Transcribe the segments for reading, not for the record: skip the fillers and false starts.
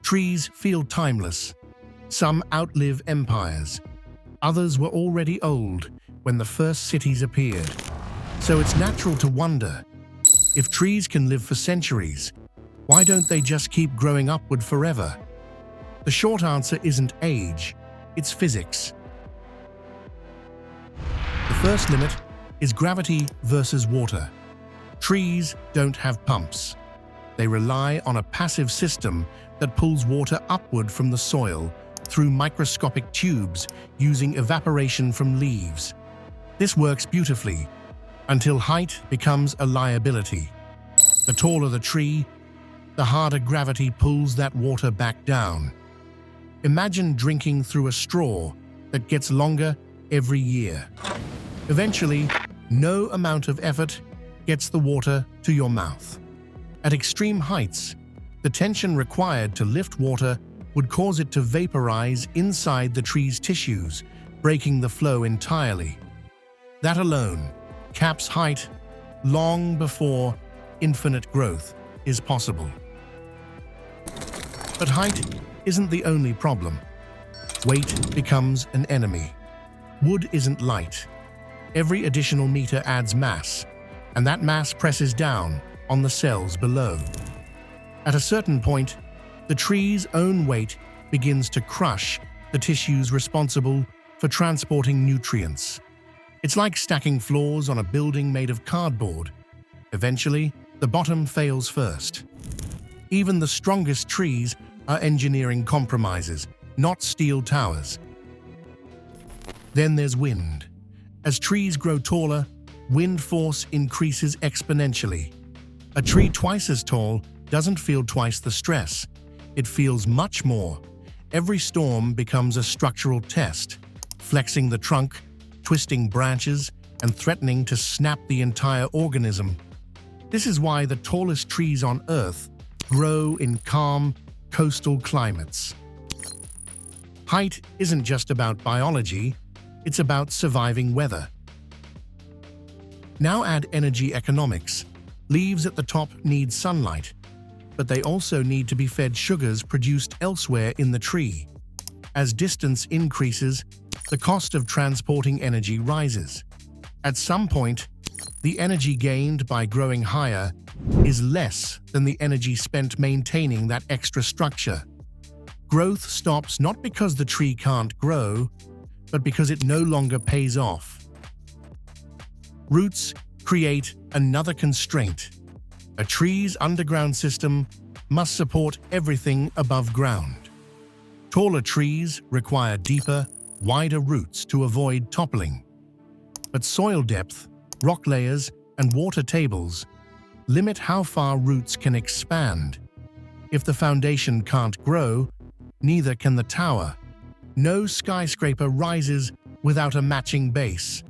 Trees feel timeless. Some outlive empires. Others were already old when the first cities appeared. So it's natural to wonder, if trees can live for centuries, why don't they just keep growing upward forever? The short answer isn't age, it's physics. The first limit is gravity versus water. Trees don't have pumps. They rely on a passive system that pulls water upward from the soil through microscopic tubes using evaporation from leaves. This works beautifully until height becomes a liability. The taller the tree, the harder gravity pulls that water back down. Imagine drinking through a straw that gets longer every year. Eventually, no amount of effort gets the water to your mouth. At extreme heights, the tension required to lift water would cause it to vaporize inside the tree's tissues, breaking the flow entirely. That alone caps height long before infinite growth is possible. But height isn't the only problem. Weight becomes an enemy. Wood isn't light. Every additional meter adds mass, and that mass presses down on the cells below. At a certain point, the tree's own weight begins to crush the tissues responsible for transporting nutrients. It's like stacking floors on a building made of cardboard. Eventually, the bottom fails first. Even the strongest trees are engineering compromises, not steel towers. Then there's wind. As trees grow taller, wind force increases exponentially. A tree twice as tall doesn't feel twice the stress. It feels much more. Every storm becomes a structural test, flexing the trunk, twisting branches, and threatening to snap the entire organism. This is why the tallest trees on Earth grow in calm, coastal climates. Height isn't just about biology, it's about surviving weather. Now add energy economics. Leaves at the top need sunlight, but they also need to be fed sugars produced elsewhere in the tree. As distance increases, the cost of transporting energy rises. At some point, the energy gained by growing higher is less than the energy spent maintaining that extra structure. Growth stops not because the tree can't grow, but because it no longer pays off. Roots create another constraint. A tree's underground system must support everything above ground. Taller trees require deeper, wider roots to avoid toppling. But soil depth, rock layers, and water tables limit how far roots can expand. If the foundation can't grow, neither can the tower. No skyscraper rises without a matching base,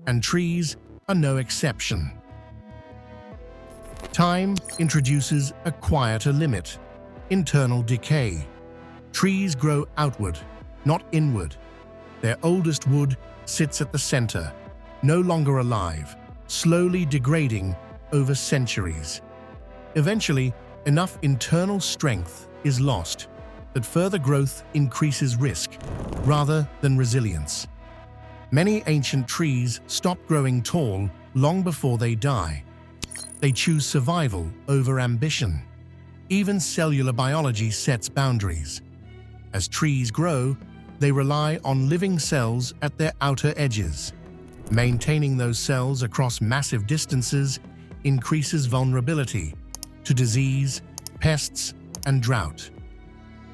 and trees are no exception. Time introduces a quieter limit: internal decay. Trees grow outward, not inward. Their oldest wood sits at the center, no longer alive, slowly degrading over centuries. Eventually, enough internal strength is lost that further growth increases risk rather than resilience. Many ancient trees stop growing tall long before they die. They choose survival over ambition. Even cellular biology sets boundaries. As trees grow, they rely on living cells at their outer edges. Maintaining those cells across massive distances increases vulnerability to disease, pests, and drought.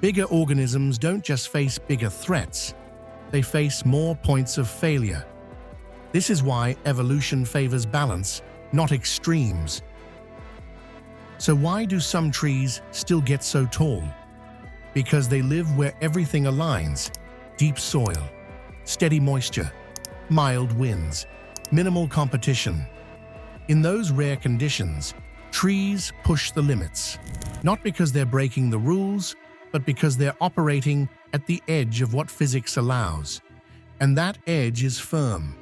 Bigger organisms don't just face bigger threats, they face more points of failure. This is why evolution favors balance, not extremes. So why do some trees still get so tall? Because they live where everything aligns: deep soil, steady moisture, mild winds, minimal competition. In those rare conditions, trees push the limits, not because they're breaking the rules, but because they're operating at the edge of what physics allows. And that edge is firm.